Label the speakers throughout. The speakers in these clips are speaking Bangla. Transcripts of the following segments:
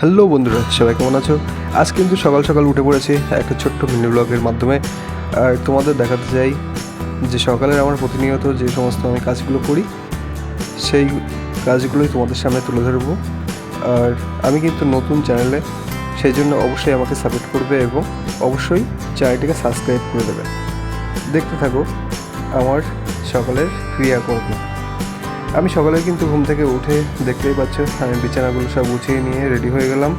Speaker 1: হ্যালো বন্ধুরা, সবাই কেমন আছো? আজ কিন্তু সকাল সকাল উঠে পড়েছি একটা ছোট্ট মিনি ব্লগের মাধ্যমে। আর তোমাদের দেখাতে চাই যে সকালের আমার প্রতিনিয়ত যে সমস্ত আমি কাজগুলো করি সেই কাজগুলোই তোমাদের সামনে তুলে ধরবো। আর আমি কিন্তু নতুন চ্যানেলে, সেই জন্য অবশ্যই আমাকে সাপোর্ট করবে এবং অবশ্যই চ্যানেলটিকে সাবস্ক্রাইব করে দেবে। দেখতে থাকো আমার সকালের ক্রিয়াকর্ম। আমি সকালে কিন্তু ঘুম থেকে উঠে দেখতেই পাচ্ছ আমি বিছানাগুলো সব গুছিয়ে নিয়ে রেডি হয়ে গেলাম।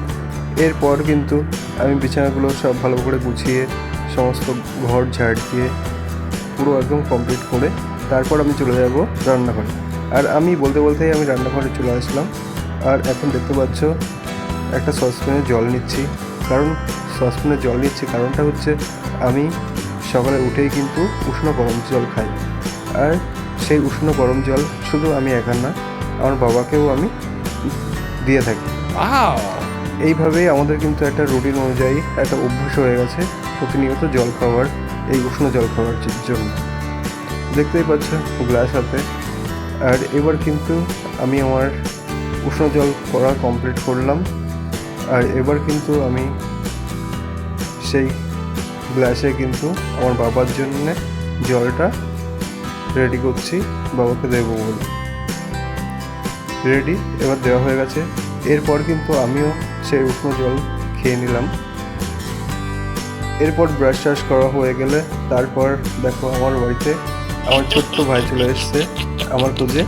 Speaker 1: এরপর কিন্তু আমি বিছানাগুলো সব ভালো করে গুছিয়ে সমস্ত ঘর ঝাড় দিয়ে পুরো একদম কমপ্লিট করে তারপর আমি চলে যাব রান্নাঘরে। আর আমি বলতে বলতেই আমি রান্নাঘরে চলে আসলাম। আর এখন দেখতে পাচ্ছ একটা সসপ্যানে জল নিচ্ছি। কারণটা হচ্ছে আমি সকালে উঠেই কিন্তু উষ্ণ গরম জল খাই। আর সেই উষ্ণ গরম জল শুধু আমি একা না, আমার বাবাকেও আমি দিয়ে থাকি। এইভাবেই আমাদের কিন্তু একটা রুটিন অনুযায়ী একটা অভ্যাস হয়ে গেছে প্রতিনিয়ত জল খাওয়ার, এই উষ্ণ জল খাওয়ার জন্য। দেখতেই পাচ্ছ গ্লাস হাতে। আর এবার কিন্তু আমি আমার উষ্ণ জল করা কমপ্লিট করলাম। আর এবার কিন্তু আমি সেই গ্লাসে কিন্তু আমার বাবার জন্যে জলটা রেডি করছি, বাবাকে দেবো বলে। রেডি, এবার দেওয়া হয়ে গেছে। এরপর কিন্তু আমিও সেই উষ্ণ জল খেয়ে নিলাম। এরপর ব্রাশ ট্রাশ করা হয়ে গেলে তারপর দেখো আমার বাড়িতে আমার ছোট্ট ভাই চলে এসছে আমার খোঁজে।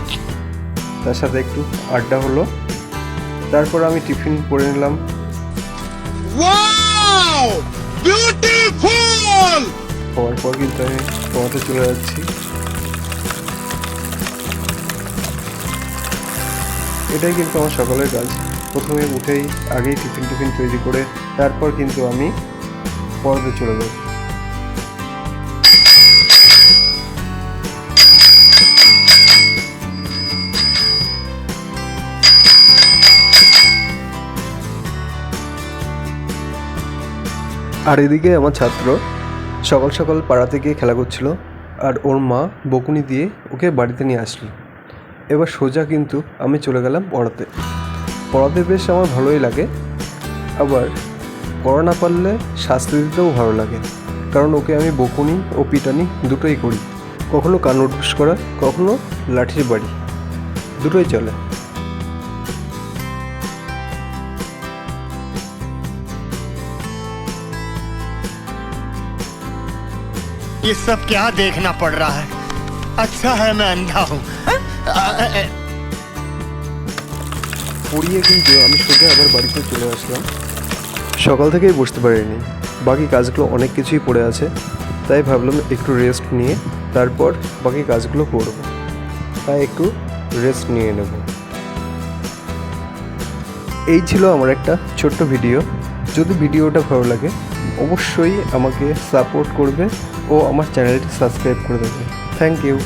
Speaker 1: তার সাথে একটু আড্ডা হলো। তারপর আমি টিফিন করে নিলাম। খাওয়ার পর কিন্তু আমি ঘুমাতে চলে যাচ্ছি। এটাই কিন্তু আমার সকালের কাজ। প্রথমে উঠেই আগেই টিফিন তৈরি করে তারপর কিন্তু আমি পড়াতে চলে যাই। আর এদিকে আমার ছাত্র সকাল সকাল পাড়াতে গিয়ে খেলা করছিল। আর ওর মা বকুনি দিয়ে ওকে বাড়িতে নিয়ে আসলো। এবার সোজা কিন্তু আমি চলে গেলাম পড়াতে বেশ আমার ভালোই লাগে। আবার পড়া না পারলে শাস্তি দিতেও ভালো লাগে, কারণ ওকে আমি বকুনি ও পিটানি দুটোই করি। কখনো কান উঠবস করা, কখনো লাঠির বাড়ি, দুটোই চলে।
Speaker 2: ये सब क्या देखना पड़ रहा है? अच्छा है मैं अंधा हूँ।
Speaker 1: পড়িয়ে কিন্তু আমি সোজা আবার বাড়িতে চলে আসলাম। সকাল থেকেই বসতে পারিনি, বাকি কাজগুলো অনেক কিছুই পড়ে আছে, তাই ভাবলাম একটু রেস্ট নিয়ে তারপর বাকি কাজগুলো করব। তাই একটু রেস্ট নিয়ে নেব। এই ছিল আমার একটা ছোট্ট ভিডিও। যদি ভিডিওটা ভালো লাগে অবশ্যই আমাকে সাপোর্ট করবে ও আমার চ্যানেলটি সাবস্ক্রাইব করে দেবে। Thank you.